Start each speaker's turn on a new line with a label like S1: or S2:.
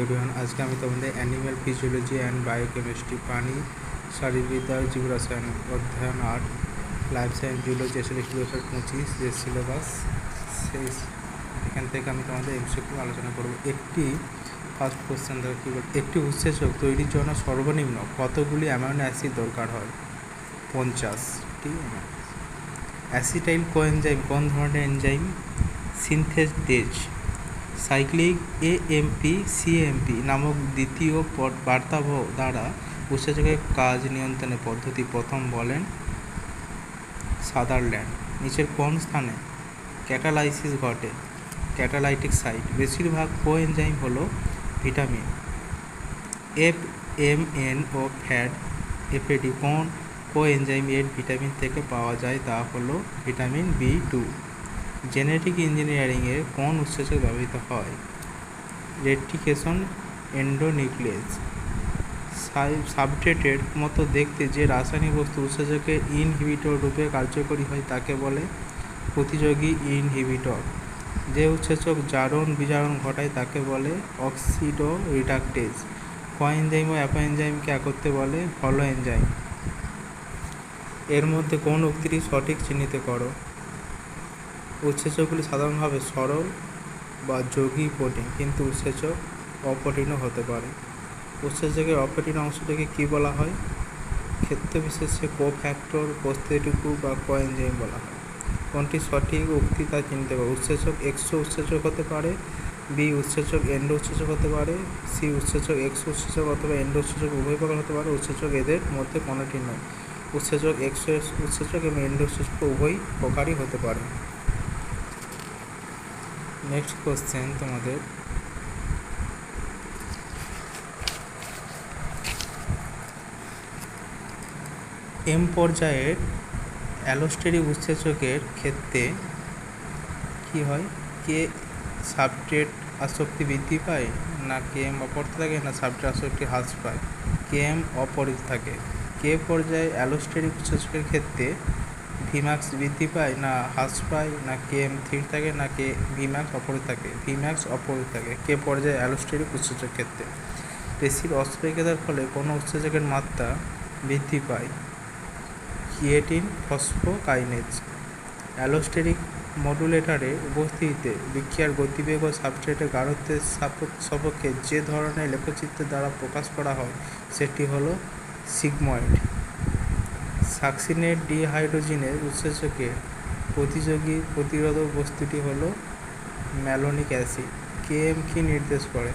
S1: Everyone, আজকে আমি তোমাদের অ্যানিম্যাল ফিজিওলজি অ্যান্ড বায়োকেমিস্ট্রি প্রাণী শারীরবিদ্যা জীব রসায়ন অধ্যয়ন 8 লাইফ সায়েন্স জুলজি এসএলএস 2025 যে সিলেবাস সেই এখান থেকে আমি তোমাদের এমসিকিউ আলোচনা করব। একটি ফার্স্ট কোশ্চেন ধরো কী বল, একটি উৎসেচক তৈরির জন্য সর্বনিম্ন কতগুলি অ্যামাইনো অ্যাসিড দরকার হয়? 50টি। অ্যাসিটাইল কোএনজাইম কোন ধরনের enzyme? Synthetase. Cyclic AMP CMP নামক দ্বিতীয় বার্তাবহ দ্বারা উৎসেচকের কাজ নিয়ন্ত্রণের পদ্ধতি প্রথম বলেন সাদারল্যান্ড। নিচের কোন স্থানে ক্যাটালাইসিস ঘটে? Catalytic site. বেশিরভাগ কোএনজাইম হলো ভিটামিন। এফএমএন ও ফ্যাট এফএডি কোন কোএনজাইম এর ভিটামিন থেকে পাওয়া যায়? তা হলো ভিটামিন B2। জেনেটিক ইঞ্জিনিয়ারিংয়ে কোন উৎসেচক ব্যবহৃত হয়? রেটিকেশন এন্ডোনিউক্লিয়েজ। সাবস্ট্রেটের মতো দেখতে যে রাসায়নিক বস্তু উৎসেচকের ইনহিবিটর রূপে কার্যকরী হয় তাকে বলে প্রতিযোগী ইনহিবিটর। যে উৎসেচক জারণ বিজারণ ঘটায় তাকে বলে অক্সিডো রিডাকটেজ। কোএনজাইম ও অ্যাপোএনজাইমকে একত্রে বলে হলো এনজাইম। এর মধ্যে কোন উক্তিটি সঠিক চিহ্নিত করো? উৎসেচকগুলি সাধারণভাবে সরল বা যৌগী প্রোটিন, কিন্তু উৎসেচক অপ্রোটিনও হতে পারে। উৎসেচকের অপ্রোটিন অংশটিকে কী বলা হয়? ক্ষেত্র বিশেষে কোফ্যাক্টর, প্রস্তুতিটুকু বা কোএনজাইম বলা হয়। কোনটি সঠিক উক্তি তা চিনতে পারে? উৎসেচক এক্সো উৎসেচক হতে পারে, বি উৎসেচক এন্ডো উৎসেচক হতে পারে, সি উৎসেচক এক্সো উৎসেচক অথবা এন্ডো উৎসেচক উভয় প্রকার হতে পারে। উৎসেচক এদের মধ্যে কোনোটি নয়। উৎসেচক এক্সো উৎসেচক এবং এন্ডো উৎসেচক উভয় প্রকারই হতে পারে। নেক্সট কোশ্চেন তোমাদের, এম পর্যায়ের অ্যালোস্টেরিক উৎসেচকের ক্ষেত্রে কি হয়? কে সাবস্ট্রেট আসক্তি বৃদ্ধি পায়, না কেএম অপরিত থাকে, না সাবস্ট্রেট আসক্তি হ্রাস পায়? কেএম অপরিত থাকে। কে পর্যায়ে অ্যালোস্টেরিক উৎসেচকের ক্ষেত্রে ভিম্যাক্স বৃদ্ধি পায় না হ্রাস পায়, না কেএম স্থির থাকে, না কে ভিম্যাক্স অপরিত থাকে? ভিম্যাক্স অপরিত থাকে কে পর্যায়ে অ্যালোস্টেরিক উৎসেচকের ক্ষেত্রে। পেশির অস্ত্রোপচারের ফলে কোনো উৎসেচকের মাত্রা বৃদ্ধি পায়? ক্রিয়েটিন ফসফোকাইনেজ। অ্যালোস্টেরিক মডুলেটরের উপস্থিতিতে বিক্রিয়ার গতিবেগ ও সাবস্ট্রেটের গাঢ়ত্বের সাপেক্ষে যে ধরনের লেখচিত্রের দ্বারা প্রকাশ করা হয় সেটি হলো সিগময়েড। সাকসিনেট ডিহাইড্রোজিনের উৎসেচকের প্রতিরোধক বস্তুটি হলো ম্যালোনিক অ্যাসিড। কেএম কি নির্দেশ করে?